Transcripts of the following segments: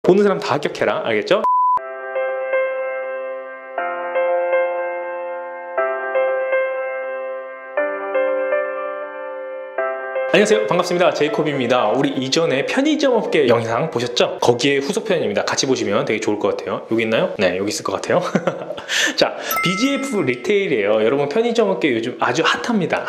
보는 사람 다 합격해라. 알겠죠? 안녕하세요, 반갑습니다. 제이콥입니다. 우리 이전에 편의점 업계 영상 보셨죠? 거기에 후속 편입니다. 같이 보시면 되게 좋을 것 같아요. 여기 있나요? 네, 여기 있을 것 같아요. 자, BGF 리테일이에요. 여러분, 편의점 업계 요즘 아주 핫합니다.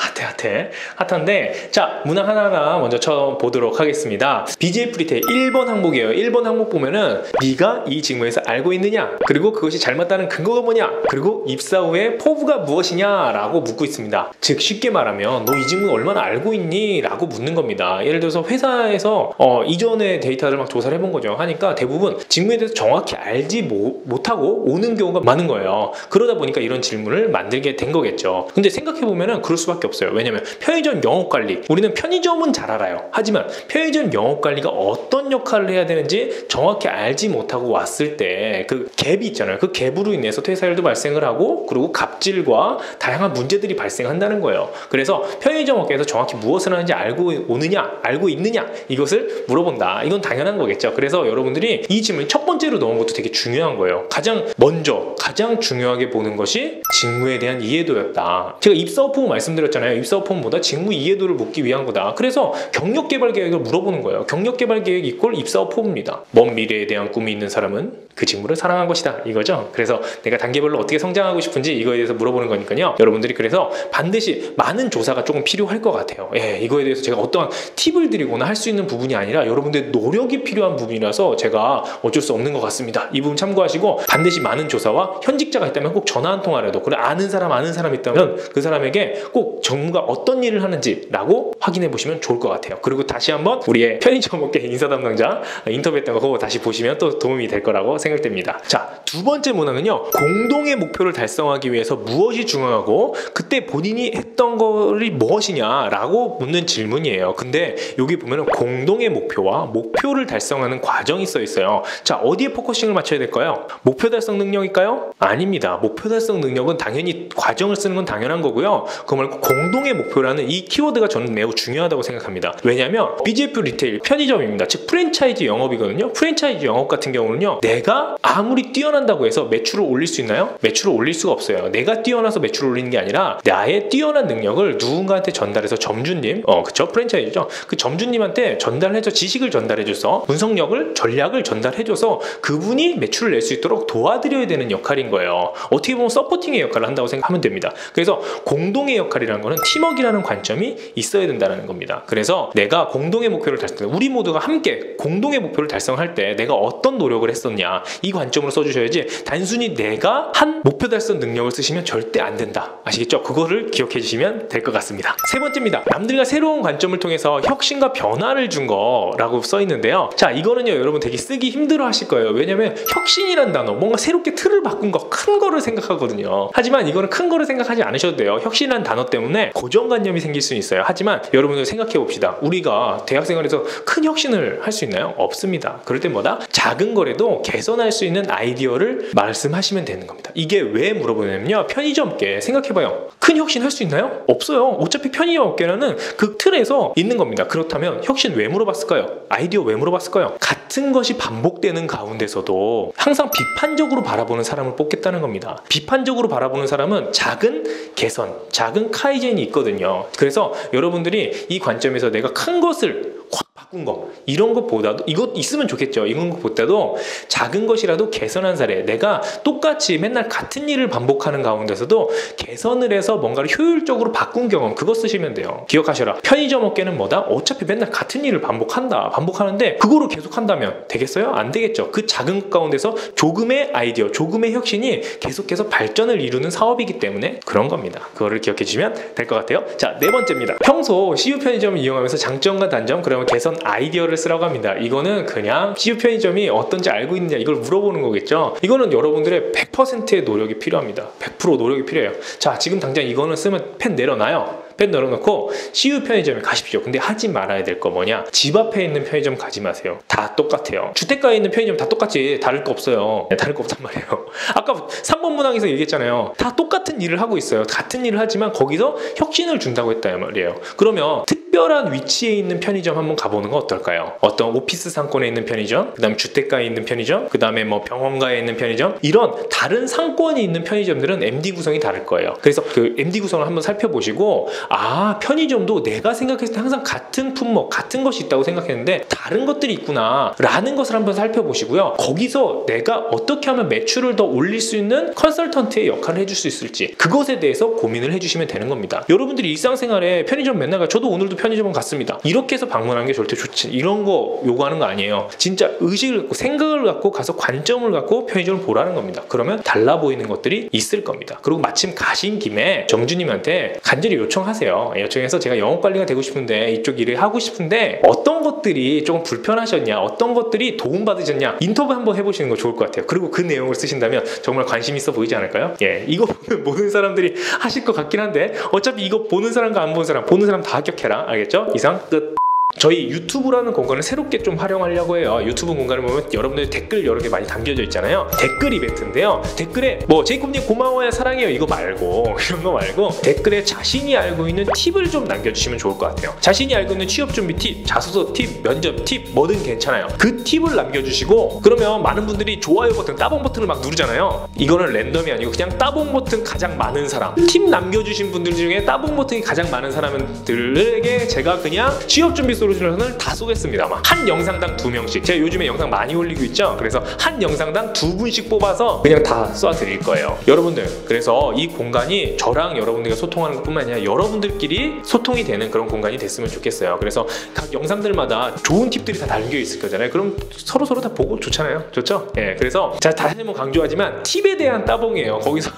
핫한데, 자, 문항 하나하나 먼저 쳐보도록 하겠습니다. BGF 리테일 1번 항목이에요. 1번 항목 보면은 네가 이 직무에서 알고 있느냐, 그리고 그것이 잘 맞다는 근거가 뭐냐, 그리고 입사 후에 포부가 무엇이냐 라고 묻고 있습니다. 즉, 쉽게 말하면 너 이 직무 얼마나 알고 있니? 라고 묻는 겁니다. 예를 들어서 회사에서 이전의 데이터를 막 조사를 해본 거죠. 하니까 대부분 직무에 대해서 정확히 알지 못하고 오는 경우가 많은 거예요. 그러다 보니까 이런 질문을 만들게 된 거겠죠. 근데 생각해보면 그럴 수밖에 없어요. 왜냐면 편의점 영업관리, 우리는 편의점은 잘 알아요. 하지만 편의점 영업관리가 어떤 역할을 해야 되는지 정확히 알지 못하고 왔을 때 그 갭이 있잖아요. 그 갭으로 인해서 퇴사율도 발생을 하고, 그리고 갑질과 다양한 문제들이 발생한다는 거예요. 그래서 편의점 업계에서 정확히 무엇을 하는지 알고 오느냐, 알고 있느냐, 이것을 물어본다. 이건 당연한 거겠죠. 그래서 여러분들이 이 질문 첫 번째로 넣은 것도 되게 중요한 거예요. 가장 중요하게 보는 것이 직무에 대한 이해도였다. 제가 입사호프 말씀드렸잖아요. 입사호프보다 직무 이해도를 묻기 위한 거다. 그래서 경력개발 계획을 물어보는 거예요. 경력개발 계획 이꼴 입사호프입니다. 먼 미래에 대한 꿈이 있는 사람은 그 직무를 사랑한 것이다, 이거죠. 그래서 내가 단계별로 어떻게 성장하고 싶은지 이거에 대해서 물어보는 거니까요. 여러분들이 그래서 반드시 많은 조사가 조금 필요할 것 같아요. 이거에 대해서 제가 어떠한 팁을 드리거나 할 수 있는 부분이 아니라 여러분들의 노력이 필요한 부분이라서 제가 어쩔 수 없는 것 같습니다. 이 부분 참고하시고, 반드시 많은 조사와 현직자가 있다면 꼭 전화 한 통화라도, 그래 아는 사람 있다면 그 사람에게 꼭 정무가 어떤 일을 하는지라고 확인해 보시면 좋을 것 같아요. 그리고 다시 한번 우리의 편의점 업계 인사 담당자 인터뷰했던 거 그거 다시 보시면 또 도움이 될 거라고 생각됩니다. 자, 두 번째 문항은요, 공동의 목표를 달성하기 위해서 무엇이 중요하고 그때 본인이 했던 것이 무엇이냐라고 묻는 질문이에요. 근데 여기 보면은 공동의 목표와 목표를 달성하는 과정이 써 있어요. 자, 어디에 포커싱을 맞춰야 될까요? 목표 달성 능력일까요? 아닙니다. 목표 달성 능력은 당연히 과정을 쓰는 건 당연한 거고요. 그거 말고 공동의 목표라는 이 키워드가 저는 매우 중요하다고 생각합니다. 왜냐하면 BGF 리테일 편의점입니다. 즉 프랜차이즈 영업이거든요. 프랜차이즈 영업 같은 경우는요, 내가 아무리 뛰어난다고 해서 매출을 올릴 수 있나요? 매출을 올릴 수가 없어요. 내가 뛰어나서 매출을 올리는 게 아니라 나의 뛰어난 능력을 누군가한테 전달해서 점주님, 그쵸? 프랜차이즈죠. 그 점주님한테 전달해서 지식을 전달해줘서 분석력을, 전략을 전달해줘서 그분이 매출을 낼 수 있도록 도와드려야 되는 역할인 거예요. 어떻게 보면 서포팅의 역할을 한다고 생각하면 됩니다. 그래서 공동의 역할이라는 거는 팀워크라는 관점이 있어야 된다는 겁니다. 그래서 내가 공동의 목표를 달성, 우리 모두가 함께 공동의 목표를 달성할 때 내가 어떤 노력을 했었냐, 이 관점으로 써주셔야지 단순히 내가 한 목표 달성 능력을 쓰시면 절대 안 된다. 아시겠죠? 그거를 기억해 주시면 될 것 같습니다. 세 번째입니다. 남들과 새로운 관점을 통해서 혁신과 변화를 준 거라고 써 있는데요. 자, 이거는요, 여러분 되게 쓰기 힘들어 하실 거예요. 왜냐면 혁신이란 단어, 뭔가 새롭게 틀을 바꾼 거, 큰 거를 생각하거든요. 하지만 이거는 큰 거를 생각하지 않으셔도 돼요. 혁신이란 단어 때문에 고정관념이 생길 수 있어요. 하지만 여러분들 생각해 봅시다. 우리가 대학생활에서 큰 혁신을 할 수 있나요? 없습니다. 그럴 때 뭐다? 작은 거라도 개선할 수 있는 아이디어를 말씀하시면 되는 겁니다. 이게 왜 물어보냐면요, 편의점 업계 생각해봐요. 큰 혁신 할 수 있나요? 없어요. 어차피 편의점 업계는 그 틀에서 있는 겁니다. 그렇다면 혁신 왜 물어봤을까요? 아이디어 왜 물어봤을까요? 같은 것이 반복되는 가운데서도 항상 비판적으로 바라보는 사람을 뽑겠다는 겁니다. 비판적으로 바라보는 사람은 작은 개선, 작은 카이젠이 있거든요. 그래서 여러분들이 이 관점에서 내가 큰 것을 확 바꾼 거, 이런 것보다도, 이것 있으면 좋겠죠. 이런 것보다도 작은 것이라도 개선한 사례, 내가 똑같이 맨날 같은 일을 반복하는 가운데서도 개선을 해서 뭔가를 효율적으로 바꾼 경험, 그거 쓰시면 돼요. 기억하셔라. 편의점 업계는 뭐다? 어차피 맨날 같은 일을 반복하는데 그거를 계속 한다면 되겠어요? 안 되겠죠. 그 작은 것 가운데서 조금의 아이디어, 조금의 혁신이 계속해서 발전을 이루는 사업이기 때문에 그런 겁니다. 그거를 기억해 주시면 될 것 같아요. 자, 네 번째입니다. 평소 CU 편의점을 이용하면서 장점과 단점, 그러면 개선 아이디어를 쓰라고 합니다. 이거는 그냥 CU 편의점이 어떤지 알고 있느냐, 이걸 물어보는 거겠죠. 이거는 여러분들의 100%의 노력이 필요합니다. 100% 노력이 필요해요. 자, 지금 당장 이거는 쓰면 펜 내려놔요. 펜 널어놓고 CU 편의점에 가십시오. 근데 하지 말아야 될 거 뭐냐? 집 앞에 있는 편의점 가지 마세요. 다 똑같아요. 주택가에 있는 편의점 다 똑같지. 다를 거 없어요. 네, 다를 거 없단 말이에요. 아까 3번 문항에서 얘기했잖아요. 다 똑같은 일을 하고 있어요. 같은 일을 하지만 거기서 혁신을 준다고 했단 말이에요. 그러면 특별한 위치에 있는 편의점 한번 가보는 거 어떨까요? 어떤 오피스 상권에 있는 편의점, 그 다음에 주택가에 있는 편의점, 그 다음에 뭐 병원가에 있는 편의점, 이런 다른 상권이 있는 편의점들은 MD 구성이 다를 거예요. 그래서 그 MD 구성을 한번 살펴보시고, 아, 편의점도 내가 생각했을 때 항상 같은 품목, 같은 것이 있다고 생각했는데 다른 것들이 있구나 라는 것을 한번 살펴보시고요. 거기서 내가 어떻게 하면 매출을 더 올릴 수 있는 컨설턴트의 역할을 해줄 수 있을지, 그것에 대해서 고민을 해주시면 되는 겁니다. 여러분들이 일상생활에 편의점 맨날 저도 오늘도 편의점은 갔습니다. 이렇게 해서 방문하는 게 절대 좋지, 이런 거 요구하는 거 아니에요. 진짜 의식을 갖고 생각을 갖고 가서 관점을 갖고 편의점을 보라는 겁니다. 그러면 달라 보이는 것들이 있을 겁니다. 그리고 마침 가신 김에 정주님한테 간절히 요청하세요. 요청해서 제가 영업관리가 되고 싶은데, 이쪽 일을 하고 싶은데 어떤 것들이 조금 불편하셨냐, 어떤 것들이 도움받으셨냐, 인터뷰 한번 해보시는 거 좋을 것 같아요. 그리고 그 내용을 쓰신다면 정말 관심 있어 보이지 않을까요? 예, 이거 보면 모든 사람들이 하실 것 같긴 한데 어차피 이거 보는 사람과 안 보는 사람 다 합격해라. 알겠죠? 이상 끝. 저희 유튜브라는 공간을 새롭게 좀 활용하려고 해요. 유튜브 공간을 보면 여러분들 댓글 여러 개 많이 담겨져 있잖아요. 댓글 이벤트인데요. 댓글에 뭐 제이콥님 고마워요, 사랑해요, 이거 말고, 이런 거 말고 댓글에 자신이 알고 있는 팁을 좀 남겨주시면 좋을 것 같아요. 자신이 알고 있는 취업 준비 팁, 자소서 팁, 면접 팁, 뭐든 괜찮아요. 그 팁을 남겨주시고, 그러면 많은 분들이 좋아요 버튼, 따봉 버튼을 막 누르잖아요. 이거는 랜덤이 아니고 그냥 따봉 버튼 가장 많은 사람, 팁 남겨주신 분들 중에 따봉 버튼이 가장 많은 사람들에게 제가 그냥 취업 준비 솔루션을 다 쏘겠습니다만, 한 영상당 2명씩, 제가 요즘에 영상 많이 올리고 있죠. 그래서 한 영상당 2분씩 뽑아서 그냥 다 쏴드릴 거예요. 여러분들, 그래서 이 공간이 저랑 여러분들과 소통하는 것뿐만 아니라 여러분들끼리 소통이 되는 그런 공간이 됐으면 좋겠어요. 그래서 각 영상들마다 좋은 팁들이 다 담겨 있을 거잖아요. 그럼 서로 다 보고 좋잖아요. 좋죠? 예, 그래서 제가 다시 한번 강조하지만 팁에 대한 따봉이에요. 거기서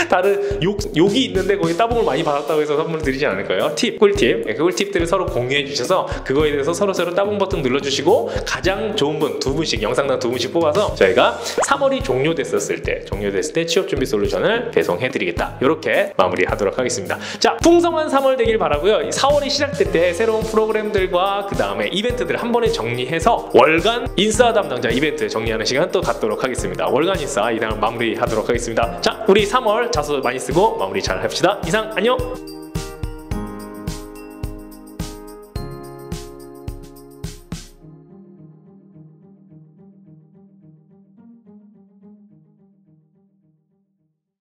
다른 욕이 있는데 거기 따봉을 많이 받았다고 해서 선물을 드리지 않을 거예요. 팁, 꿀팁, 그 꿀팁들을 서로 공유해 주셔서 그거에 대해서 서로 따봉 버튼 눌러주시고, 가장 좋은 분 2분씩, 영상당 2분씩 뽑아서 저희가 3월이 종료됐을 때 취업 준비 솔루션을 배송해 드리겠다. 이렇게 마무리하도록 하겠습니다. 자, 풍성한 3월 되길 바라고요. 4월이 시작될 때 새로운 프로그램들과 그 다음에 이벤트들 한 번에 정리해서 월간 인싸 담당자 이벤트 정리하는 시간 또 갖도록 하겠습니다. 월간 인싸 이상 마무리하도록 하겠습니다. 자, 우리 3월 자소 많이 쓰고 마무리 잘 합시다. 이상 안녕.